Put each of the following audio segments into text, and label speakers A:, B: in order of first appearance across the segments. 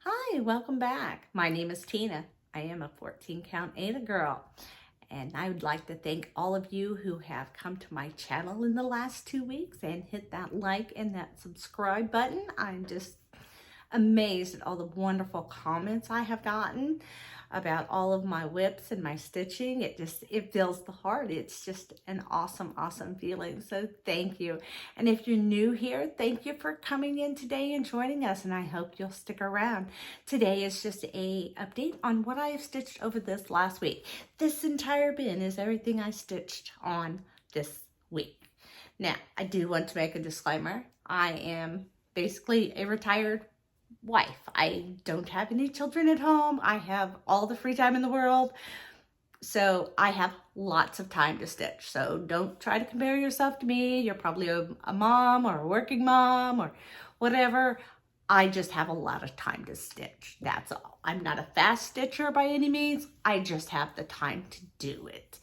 A: Hi, welcome back. My name is Tina. I am a 14 count Ada girl, and I would like to thank all of you who have come to my channel in the last 2 weeks and hit that like and that subscribe button. I'm just amazed at all the wonderful comments I have gotten about all of my WIPs and my stitching. It fills the heart. It's just an awesome feeling. So thank you. And if you're new here, thank you for coming in today and joining us, and I hope you'll stick around. Today is just a update on what I have stitched over this last week. This entire bin is everything I stitched on this week. Now, I do want to make a disclaimer. I am basically a retired wife. I don't have any children at home. I have all the free time in the world. So I have lots of time to stitch. So don't try to compare yourself to me. You're probably a mom or a working mom or whatever. I just have a lot of time to stitch. That's all. I'm not a fast stitcher by any means. I just have the time to do it.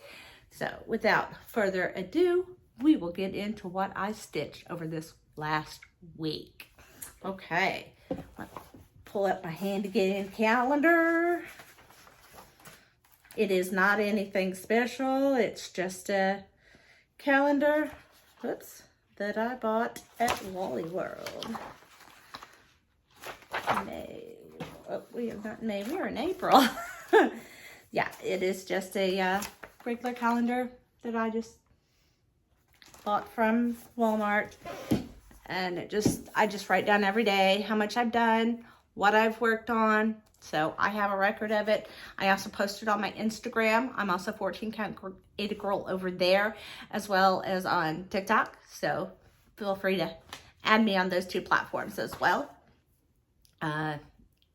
A: So without further ado, we will get into what I stitched over this last week. Okay. Pull up my handy dandy calendar. It is not anything special. It's just a calendar, that I bought at Wally World. May. Oh, we are not in May. We are in April. Yeah, it is just a regular calendar that I just bought from Walmart. And I just write down every day how much I've done, what I've worked on. So I have a record of it. I also post it on my Instagram. I'm also 14 count Ada girl over there, as well as on TikTok. So feel free to add me on those two platforms as well.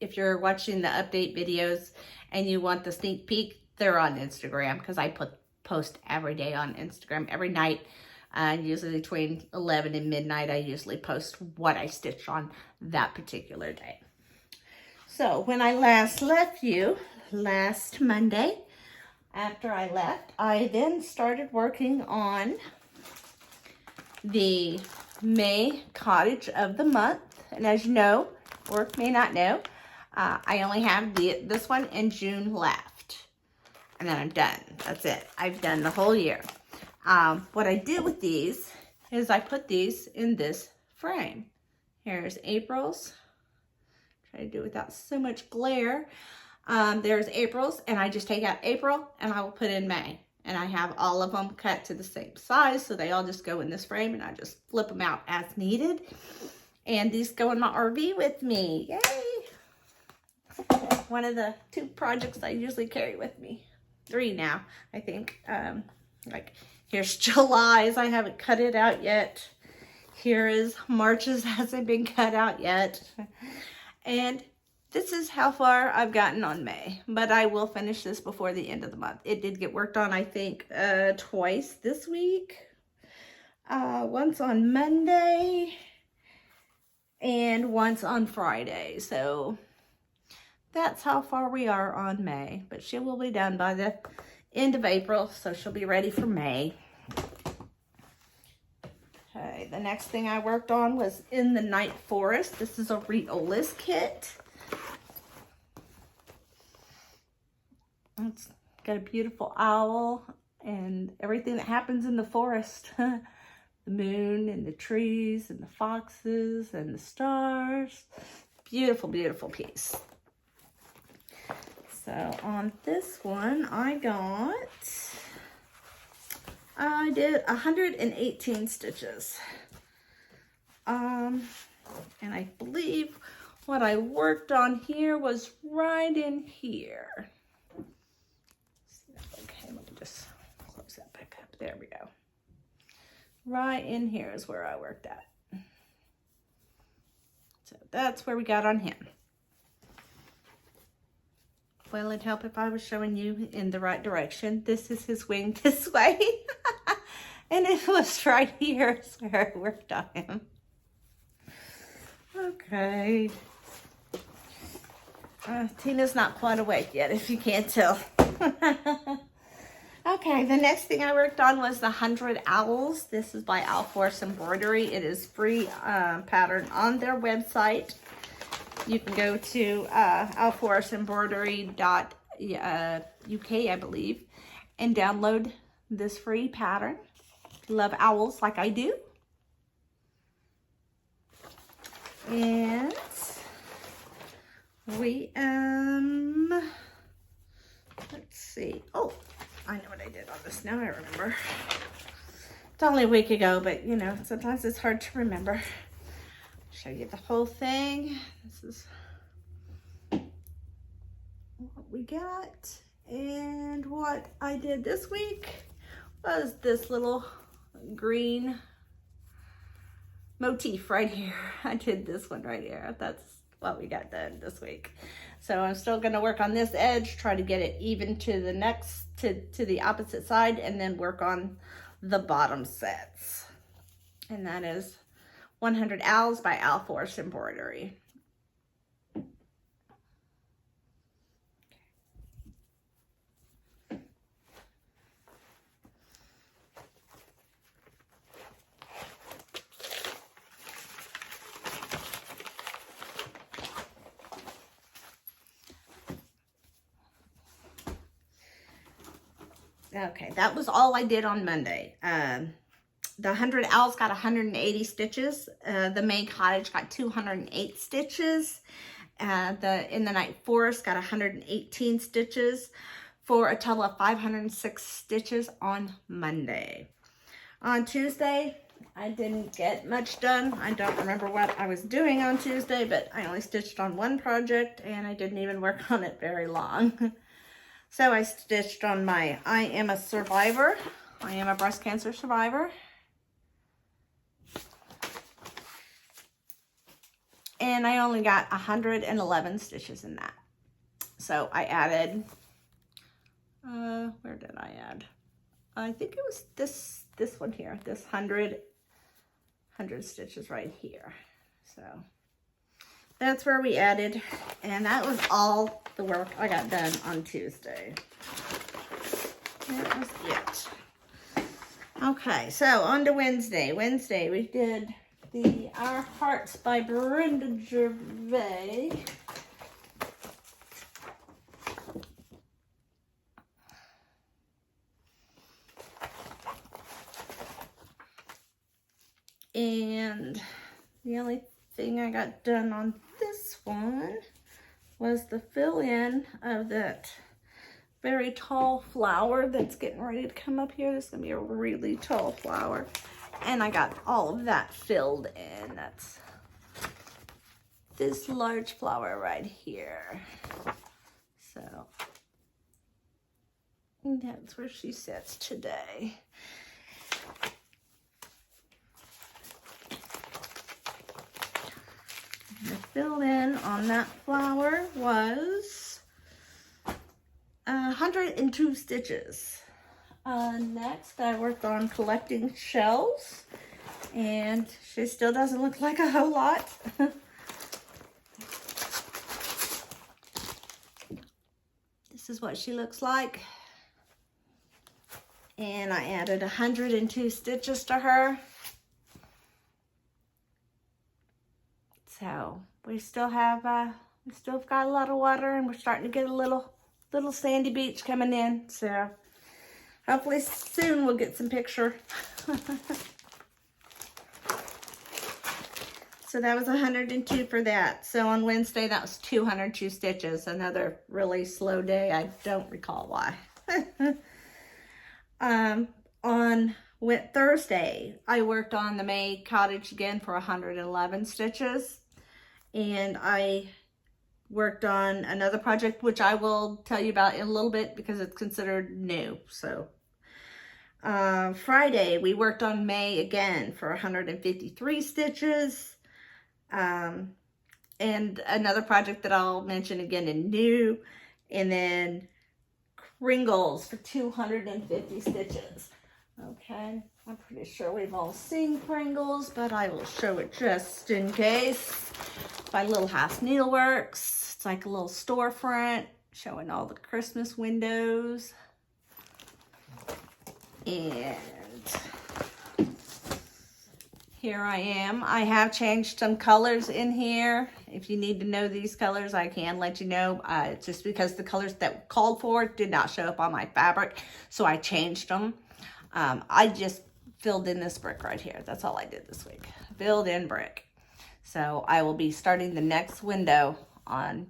A: If you're watching the update videos and you want the sneak peek, they're on Instagram because I post every day on Instagram, every night. Usually between 11 and midnight, I usually post what I stitched on that particular day. So when I last left you, last Monday, after I left, I then started working on the May cottage of the month. And as you know, or may not know, I only have this one in June left. And then I'm done. That's it. I've done the whole year. What I did with these is I put these in this frame. Here's April's. Try to do it without so much glare. There's April's, and I just take out April and I will put in May. And I have all of them cut to the same size, so they all just go in this frame, and I just flip them out as needed. And these go in my RV with me. Yay! One of the 2 projects I usually carry with me. 3 now, I think. Here's July's. I haven't cut it out yet. Here is March's. Hasn't been cut out yet. And this is how far I've gotten on May. But I will finish this before the end of the month. It did get worked on, I think, twice this week. Once on Monday and once on Friday. So that's how far we are on May. But she will be done by the end of April, so she'll be ready for May. Okay, the next thing I worked on was In the Night Forest. This is a Riolas kit. It's got a beautiful owl and everything that happens in the forest. The moon and the trees and the foxes and the stars. Beautiful piece. So on this one, I did 118 stitches. And I believe what I worked on here was right in here. Okay, let me just close that back up. There we go. Right in here is where I worked at. So that's where we got on him. Well, it'd help if I was showing you in the right direction. This is his wing this way. And it was right here is where I worked on him. Okay. Tina's not quite awake yet, if you can't tell. Okay, the next thing I worked on was the 100 Owls. This is by Alforce Embroidery. It is free pattern on their website. you can go to alforestembroidery.uk, I believe, and download this free pattern. If you love owls like I do. And we let's see. Oh, I know what I did on this. Now I remember. It's only a week ago, but you know, sometimes it's hard to remember. Show you the whole thing. This is what we got. And what I did this week was this little green motif right here. I did this one right here. That's what we got done this week. So I'm still going to work on this edge, try to get it even to the next, to the opposite side, and then work on the bottom sets. And that is 100 Owls by Al Forest Embroidery. Okay, that was all I did on Monday. The 100 Owls got 180 stitches. The May Cottage got 208 stitches. In the Night Forest got 118 stitches for a total of 506 stitches on Monday. On Tuesday, I didn't get much done. I don't remember what I was doing on Tuesday, but I only stitched on one project and I didn't even work on it very long. So I stitched on my I Am a Survivor. I am a breast cancer survivor. And I only got 111 stitches in that. So I added, where did I add? I think it was this one here, this 100 stitches right here. So that's where we added, and that was all the work I got done on Tuesday. That was it. Okay, so on to Wednesday. Wednesday we did the Our Hearts by Brenda Gervais. And the only thing I got done on this one was the fill-in of that very tall flower that's getting ready to come up here. This is going to be a really tall flower. And I got all of that filled in. That's this large flower right here. So that's where she sits today. The fill-in on that flower was 102 stitches. Next, I worked on collecting shells, and she still doesn't look like a whole lot. This is what she looks like. And I added 102 stitches to her. So we still have got a lot of water, and we're starting to get a little sandy beach coming in. So hopefully soon we'll get some picture. So that was 102 for that. So on Wednesday that was 202 stitches. Another really slow day. I don't recall why. On Thursday I worked on the May Cottage again for 111 stitches. And I worked on another project, which I will tell you about in a little bit because it's considered new. So Friday, we worked on May again for 153 stitches. And another project that I'll mention again in new. And then Kringles for 250 stitches. Okay, I'm pretty sure we've all seen Kringles, but I will show it just in case. By Little House Needleworks. It's like a little storefront showing all the Christmas windows. And here I am. I have changed some colors in here If you need to know these colors, I can let you know. Just because the colors that were called for did not show up on my fabric, so I changed them. I just filled in this brick right here. That's all I did this week. Filled in brick. So I will be starting the next window on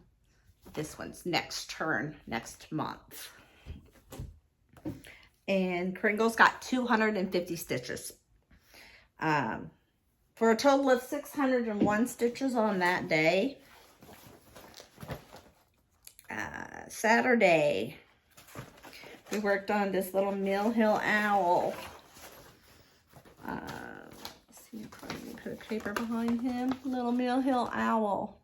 A: this one's next turn next month. And Kringle's got 250 stitches. For a total of 601 stitches on that day. Saturday, we worked on this little Mill Hill owl. Let's see if I can put a paper behind him. Little Mill Hill owl.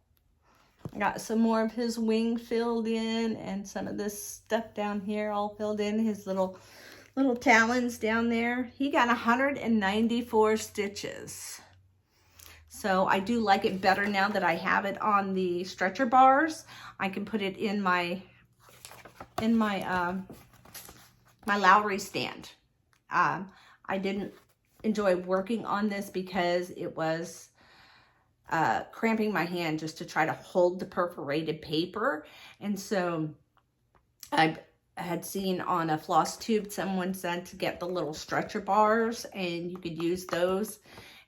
A: I got some more of his wing filled in and some of this stuff down here all filled in. His little talons down there. He got 194 stitches. So I do like it better now that I have it on the stretcher bars. I can put it in my my Lowry stand. I didn't enjoy working on this because it was cramping my hand just to try to hold the perforated paper. And so I had seen on a Flosstube, someone said to get the little stretcher bars and you could use those.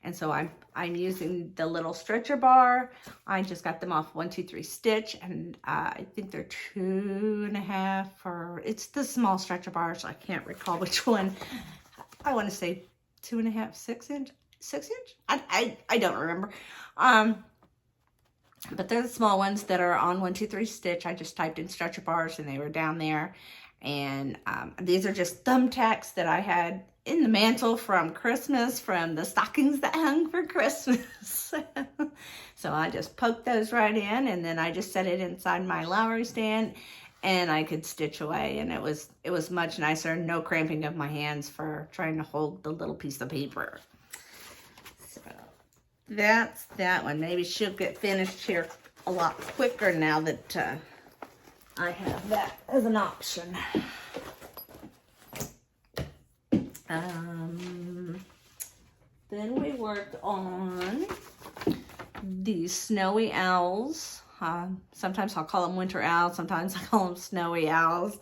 A: And so I'm using the little stretcher bar. I just got them off 1 2 3 Stitch, and I think they're 2.5, or it's the small stretcher bars. I can't recall which one. I want to say 2.5, 6 inch. I don't remember. But they're the small ones that are on 1 2 3 Stitch. I just typed in stretcher bars and they were down there. And these are just thumbtacks that I had in the mantle from Christmas, from the stockings that hung for Christmas. So I just poked those right in, and then I just set it inside my Lowry stand, and I could stitch away. And it was much nicer. No cramping of my hands for trying to hold the little piece of paper. So that's that one. Maybe she'll get finished here a lot quicker now that I have that as an option. Then we worked on these snowy owls. Sometimes I'll call them winter owls. Sometimes I call them snowy owls.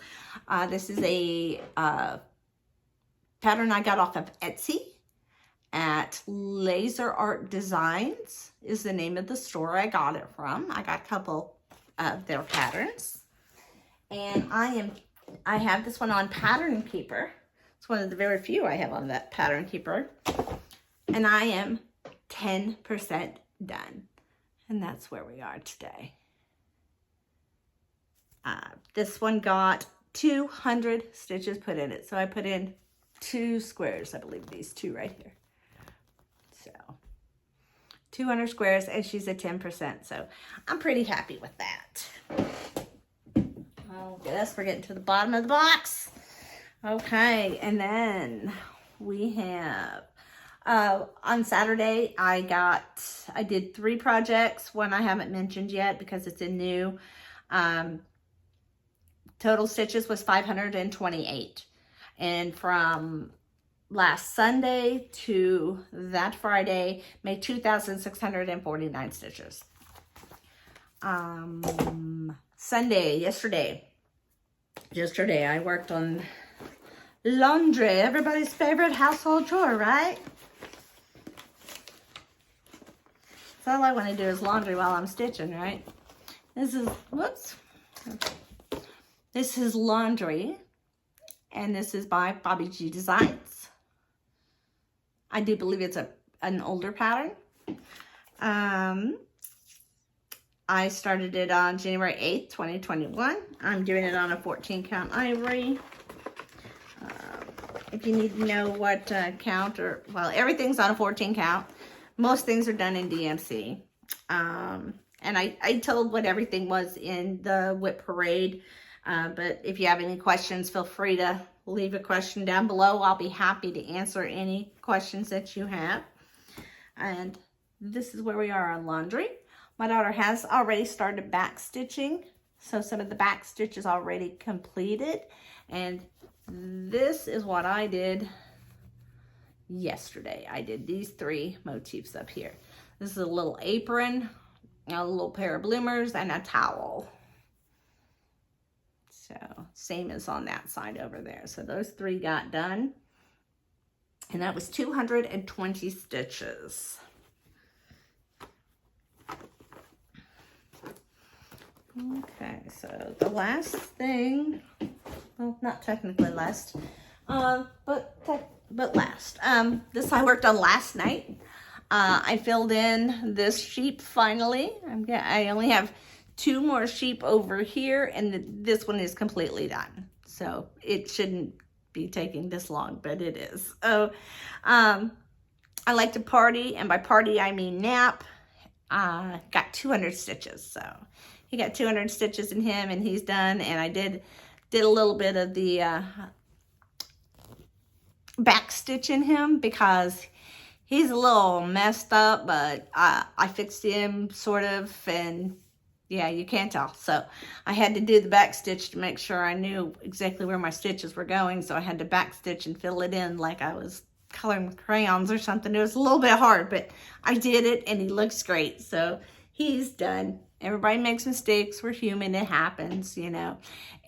A: This is a pattern I got off of Etsy at Laser Art Designs is the name of the store I got it from. I got a couple of their patterns. And I have this one on Pattern Keeper. It's one of the very few I have on that Pattern Keeper. And I am 10% done. And that's where we are today. This one got 200 stitches put in it. So I put in 2 squares. I believe these 2 right here. So 200 squares, and she's at 10%. So I'm pretty happy with that. Oh, yes, we're getting to the bottom of the box. Okay, and then we have, on Saturday, I did 3 projects. One I haven't mentioned yet because it's in new. Total stitches was 528. And from last Sunday to that Friday, made 2,649 stitches. Yesterday I worked on laundry, everybody's favorite household chore, right? So all I want to do is laundry while I'm stitching, right? This is laundry, and this is by Bobby G Designs. I do believe it's an older pattern. I started it on January 8th, 2021. I'm doing it on a 14 count ivory. If you need to know what count, well, everything's on a 14 count. Most things are done in DMC. And I told what everything was in the WIP parade. But if you have any questions, feel free to leave a question down below. I'll be happy to answer any questions that you have. And this is where we are on laundry. My daughter has already started back stitching, so some of the back stitch is already completed. And this is what I did yesterday. I did these 3 motifs up here. This is a little apron a little pair of bloomers, and a towel. So same as on that side over there. So those 3 got done. And that was 220 stitches. Okay, so the last thing, well, not technically last, but last. This I worked on last night. I filled in this sheep finally. I only have 2 more sheep over here, and this one is completely done. So it shouldn't be taking this long, but it is. So I like to party, and by party I mean nap. Got 200 stitches, so he got 200 stitches in him, and he's done. And I did a little bit of the back stitch in him because he's a little messed up, but I fixed him sort of, and yeah, you can't tell. So I had to do the back stitch to make sure I knew exactly where my stitches were going. So I had to back stitch and fill it in like I was coloring with crayons or something. It was a little bit hard, but I did it, and he looks great. So he's done. Everybody makes mistakes. We're human. It happens, you know.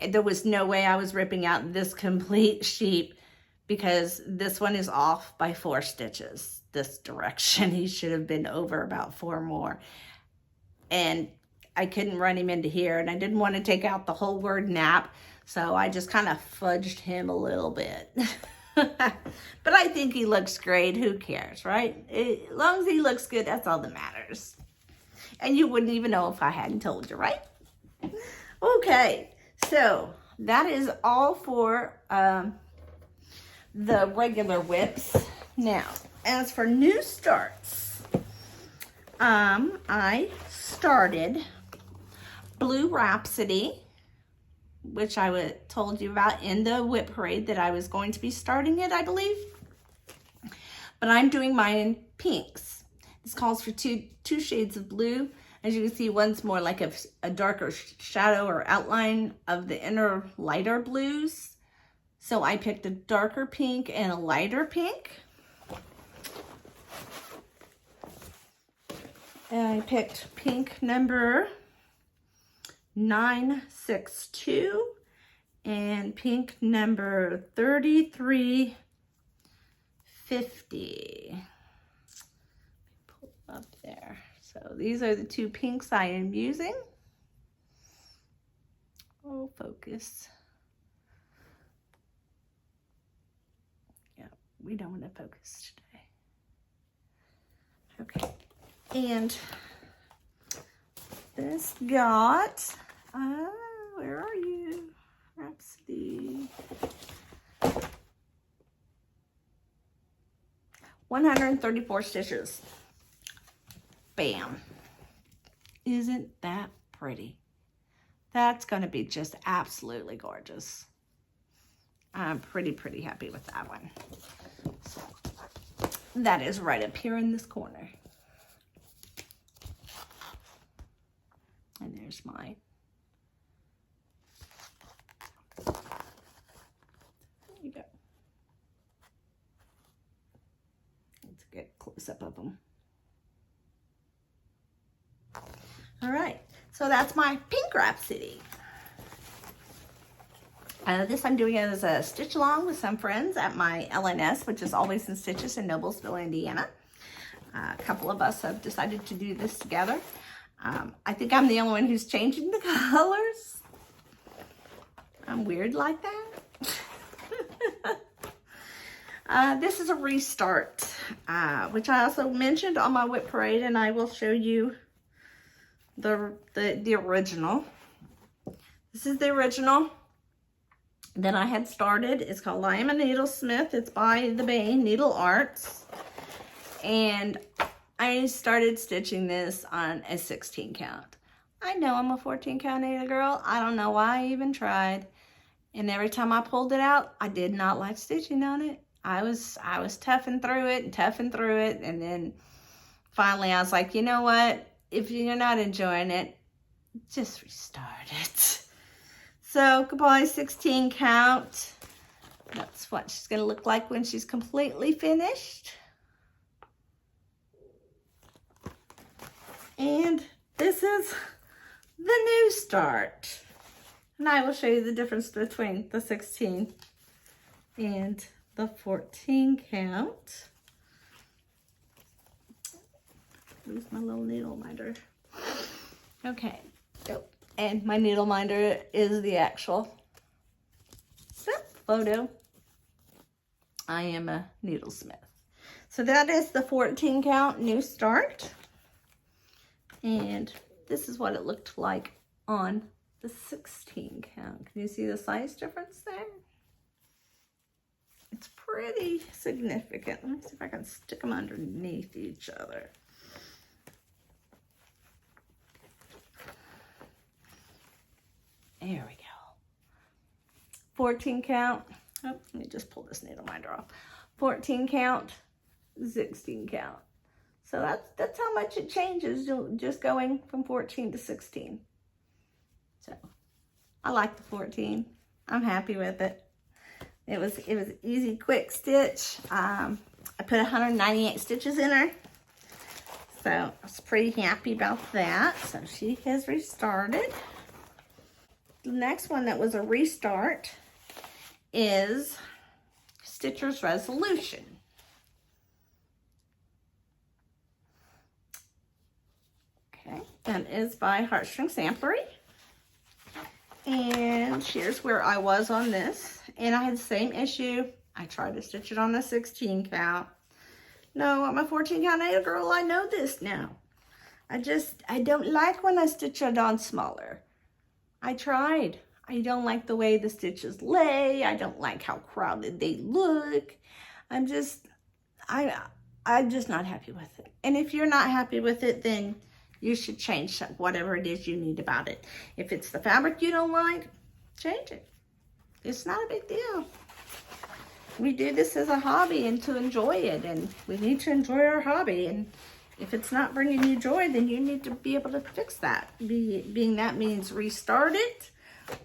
A: There was no way I was ripping out this complete sheep because this one is off by 4 stitches. This direction, he should have been over about 4 more. And I couldn't run him into here, and I didn't want to take out the whole word nap, so I just kind of fudged him a little bit. But I think he looks great. Who cares, right? As long as he looks good, that's all that matters. And you wouldn't even know if I hadn't told you, right? Okay, so that is all for the regular WIPs. Now, as for new starts, I started Blue Rhapsody, which I told you about in the WIP parade that I was going to be starting it, I believe. But I'm doing mine in pinks. This calls for two shades of blue. As you can see, one's more like a darker shadow or outline of the inner lighter blues. So I picked a darker pink and a lighter pink. And I picked pink number 962 and pink number 3350. Pull up there. So these are the 2 pinks I am using. Oh, focus. Yeah, we don't want to focus today. Okay. And this got, where are you? Rhapsody. 134 stitches. Bam. Isn't that pretty? That's going to be just absolutely gorgeous. I'm pretty happy with that one. So, that is right up here in this corner. And there's mine. There you go. Let's get a close-up of them. All right, so that's my pink Rhapsody. This I'm doing it as a stitch along with some friends at my LNS, which is Always in Stitches in Noblesville, Indiana. A couple of us have decided to do this together. I think I'm the only one who's changing the colors. I'm weird like that. This is a restart, which I also mentioned on my WIP parade, and I will show you the original. This is the original that I had started. It's called I Am a Needlesmith. It's by the Bain Needle Arts. And I started stitching this on a 16 count. I know I'm a 14 count Ada girl. I don't know why I even tried. And every time I pulled it out, I did not like stitching on it. I was toughing through it. And then finally I was like, you know what? If you're not enjoying it, just restart it. So goodbye 16 count. That's what she's going to look like when she's completely finished. And this is the new start. And I will show you the difference between the 16 and the 14 count. Lose my little needle minder. Okay, and my needle minder is the actual photo. I am a needlesmith. So that is the 14 count new start. And this is what it looked like on the 16 count. Can you see the size difference there? It's pretty significant. Let me see if I can stick them underneath each other. There we go. 14 count. Oh, let me just pull this needle minder off. 14 count, 16 count. So that's how much it changes just going from 14 to 16. So I like the 14. I'm happy with it. It was easy, quick stitch. I put 198 stitches in her. So I was pretty happy about that. So she has restarted. The next one that was a restart is Stitcher's Resolution. Okay, that is by Heartstring Samplery. And here's where I was on this. And I had the same issue. I tried to stitch it on a 16 count. No, I'm a 14 count A girl. I know this now. I don't like when I stitch it on smaller. I tried. I don't like the way the stitches lay. I don't like how crowded they look. I'm just not happy with it. And if you're not happy with it, then you should change whatever it is you need about it. If it's the fabric you don't like, change it. It's not a big deal. We do this as a hobby and to enjoy it, and we need to enjoy our hobby. And if it's not bringing you joy, then you need to be able to fix that. Being that means restart it,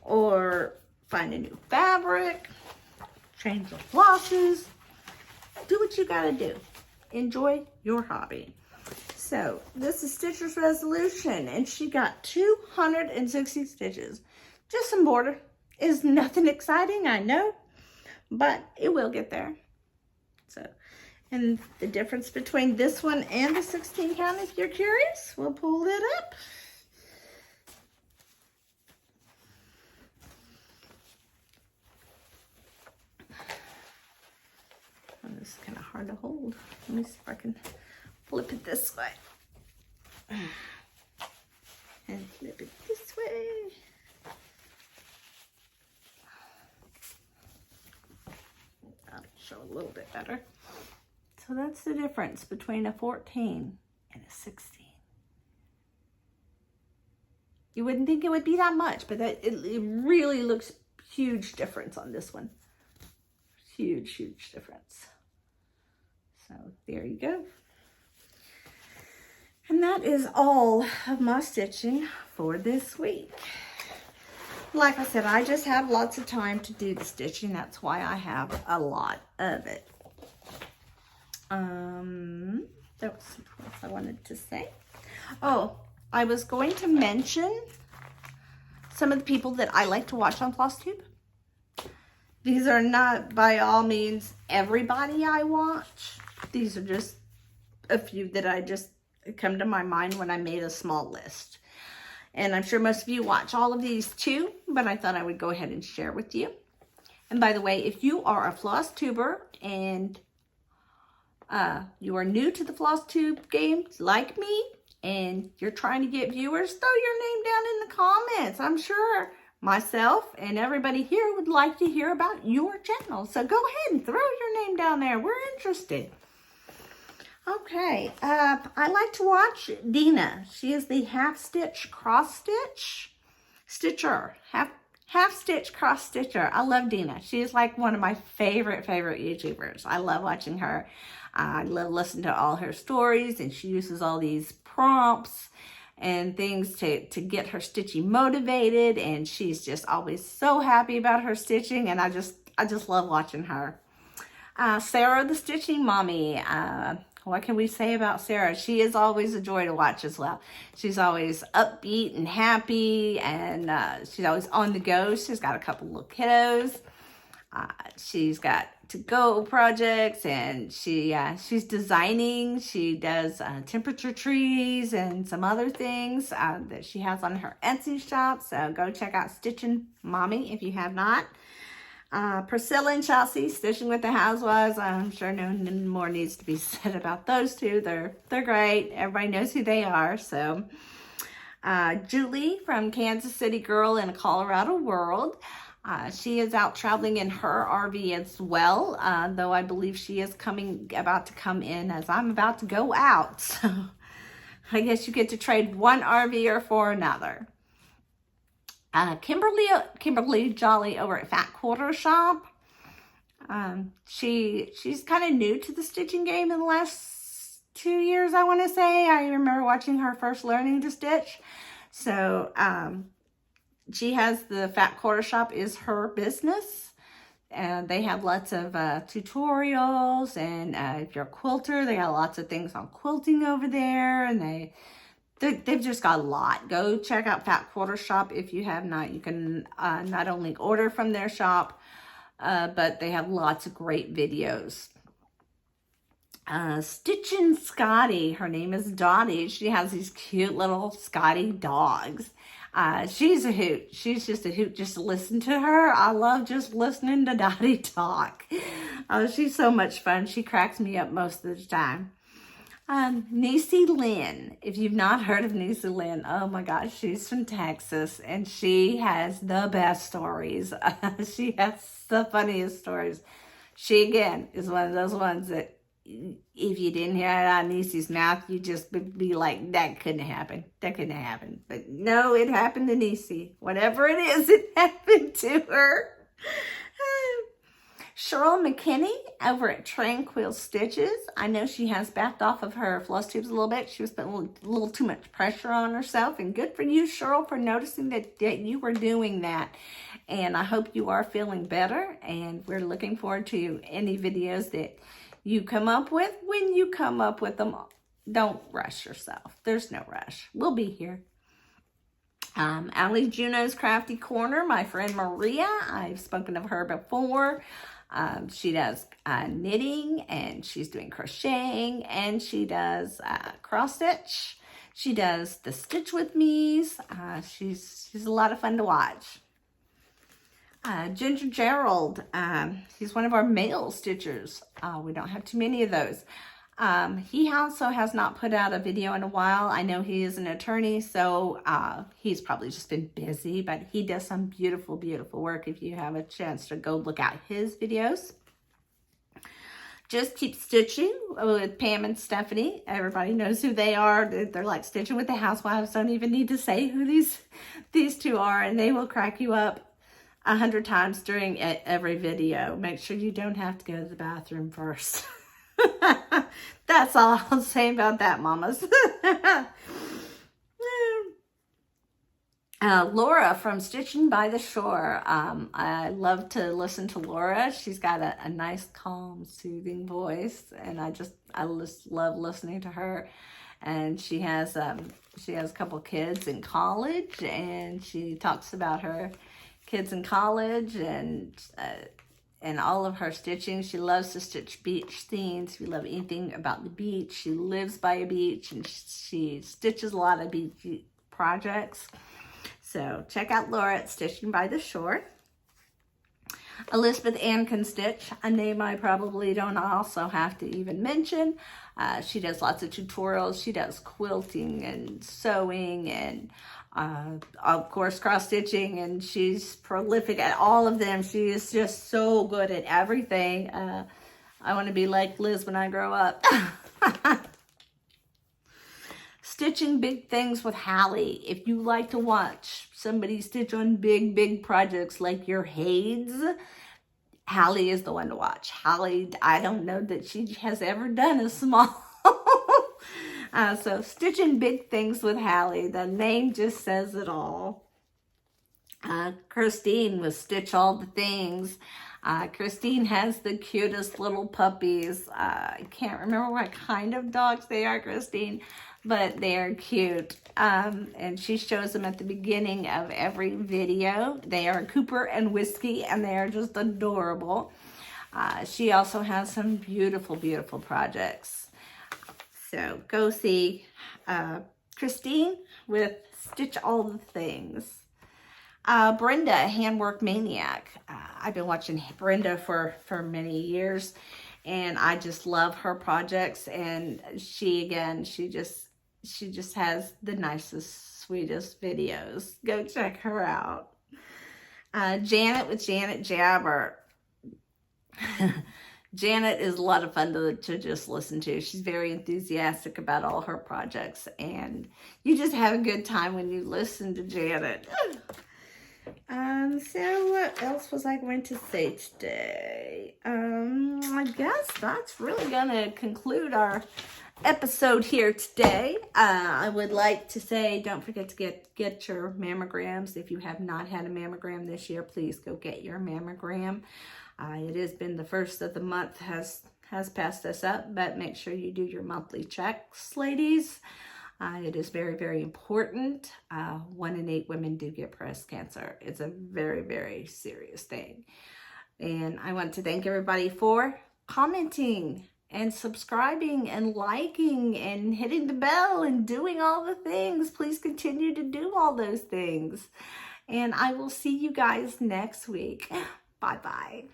A: or find a new fabric, change the flosses. Do what you gotta do. Enjoy your hobby. So this is Stitcher's Resolution, and she got 260 stitches. Just some border. Is nothing exciting, I know, but it will get there. So, and the difference between this one and the 16 count, if you're curious, we'll pull it up. Oh, this is kind of hard to hold. Let me see if I can flip it this way. And flip it this way. That'll show a little bit better. So that's the difference between a 14 and a 16. You wouldn't think it would be that much, but it really looks huge difference on this one. Huge, huge difference. So there you go. And that is all of my stitching for this week. Like I said, I just have lots of time to do the stitching. That's why I have a lot of it. That was something else I wanted to say. Oh, I was going to mention some of the people that I like to watch on Flosstube. These are not by all means everybody I watch. These are just a few that I just come to my mind when I made a small list. And I'm sure most of you watch all of these too, but I thought I would go ahead and share with you. And by the way, if you are a Flosstuber and you are new to the Flosstube game like me, and you're trying to get viewers, throw your name down in the comments. I'm sure myself and everybody here would like to hear about your channel. So go ahead and throw your name down there. We're interested. Okay, I like to watch Dina. She is the half stitch cross stitch stitcher. Half stitch cross stitcher. I love Dina. She is like one of my favorite YouTubers. I love watching her. I love listening to all her stories, and she uses all these prompts and things to get her stitching motivated, and she's just always so happy about her stitching, and I just love watching her. Sarah the Stitching Mommy, what can we say about Sarah? She is always a joy to watch as well. She's always upbeat and happy, and she's always on the go. She's got a couple little kiddos. She's got to-go projects, and she's designing. She does temperature trees and some other things that she has on her Etsy shop. So go check out Stitching Mommy if you have not. Priscilla and Chelsea, Stitching with the Housewives. I'm sure no more needs to be said about those two. They're great. Everybody knows who they are. So Julie from Kansas City Girl in a Colorado World. She is out traveling in her RV as well, though I believe she is about to come in as I'm about to go out. So I guess you get to trade one RVer for another. Kimberly Jolly over at Fat Quarter Shop. She's kind of new to the stitching game in the last 2 years, I want to say. I remember watching her first learning to stitch. So she has the Fat Quarter Shop is her business. And they have lots of tutorials, and if you're a quilter, they got lots of things on quilting over there, and they've just got a lot. Go check out Fat Quarter Shop if you have not. You can not only order from their shop, but they have lots of great videos. Stitching Scotty, her name is Dottie. She has these cute little Scotty dogs. She's a hoot. She's just a hoot just to listen to her. I love just listening to Dottie talk. She's so much fun. She cracks me up most of the time. Niecy Lynn, if you've not heard of Niecy Lynn, oh my gosh, she's from Texas, and she has the best stories. She has the funniest stories. She, again, is one of those ones that if you didn't hear it out of Niecy's mouth, you'd just be like, that couldn't happen. That couldn't happen. But no, it happened to Niecy. Whatever it is, it happened to her. Cheryl McKinney over at Tranquil Stitches. I know she has backed off of her floss tubes a little bit. She was putting a little too much pressure on herself. And good for you, Cheryl, for noticing that you were doing that. And I hope you are feeling better. And we're looking forward to any videos that you come up with. When you come up with them, don't rush yourself. There's no rush. We'll be here. Allie Juno's Crafty Corner, my friend Maria. I've spoken of her before. She does knitting, and she's doing crocheting, and she does cross stitch. She does the Stitch With Me's. She's a lot of fun to watch. Ginger Gerald, he's one of our male stitchers. We don't have too many of those. He also has not put out a video in a while. I know he is an attorney, so he's probably just been busy, but he does some beautiful, beautiful work if you have a chance to go look at his videos. Just Keep Stitching with Pam and Stephanie. Everybody knows who they are. They're like Stitching with the Housewives. Don't even need to say who these two are, and they will crack you up 100 times during every video. Make sure you don't have to go to the bathroom first. That's all I'll say about that, mamas. Laura from Stitching by the Shore. I love to listen to Laura. She's got a nice, calm, soothing voice, and I just love listening to her. And she has a couple kids in college, and she talks about her kids in college and all of her stitching. She loves to stitch beach scenes. If you love anything about the beach, she lives by a beach, and she stitches a lot of beach projects. So check out Laura at Stitching by the Shore. Elizabeth Ann Can Stitch, a name I probably don't also have to even mention. She does lots of tutorials. She does quilting and sewing and of course cross stitching, and she's prolific at all of them. She is just so good at everything. I want to be like Liz when I grow up. Stitching Big Things with Hallie. If you like to watch somebody stitch on big projects like your Hades, Hallie is the one to watch. Hallie, I don't know that she has ever done a small. So Stitching Big Things with Hallie, the name just says it all. Christine with Stitch All the Things. Christine has the cutest little puppies. I can't remember what kind of dogs they are, Christine, but they are cute. And she shows them at the beginning of every video. They are Cooper and Whiskey, and they are just adorable. She also has some beautiful, beautiful projects. So go see Christine with Stitch All the Things. Brenda, Handwork Maniac. I've been watching Brenda for many years, and I just love her projects. And she just has the nicest, sweetest videos. Go check her out. Janet with Janet Jabber. Janet is a lot of fun to just listen to. She's very enthusiastic about all her projects, and you just have a good time when you listen to Janet. So what else was I going to say today? I guess that's really gonna conclude our episode here today. I would like to say, don't forget to get your mammograms. If you have not had a mammogram this year, please go get your mammogram. It has been the first of the month, has passed us up, but make sure you do your monthly checks, ladies. It is very, very important. 1 in 8 women do get breast cancer. It's a very, very serious thing. And I want to thank everybody for commenting and subscribing and liking and hitting the bell and doing all the things. Please continue to do all those things. And I will see you guys next week. Bye-bye.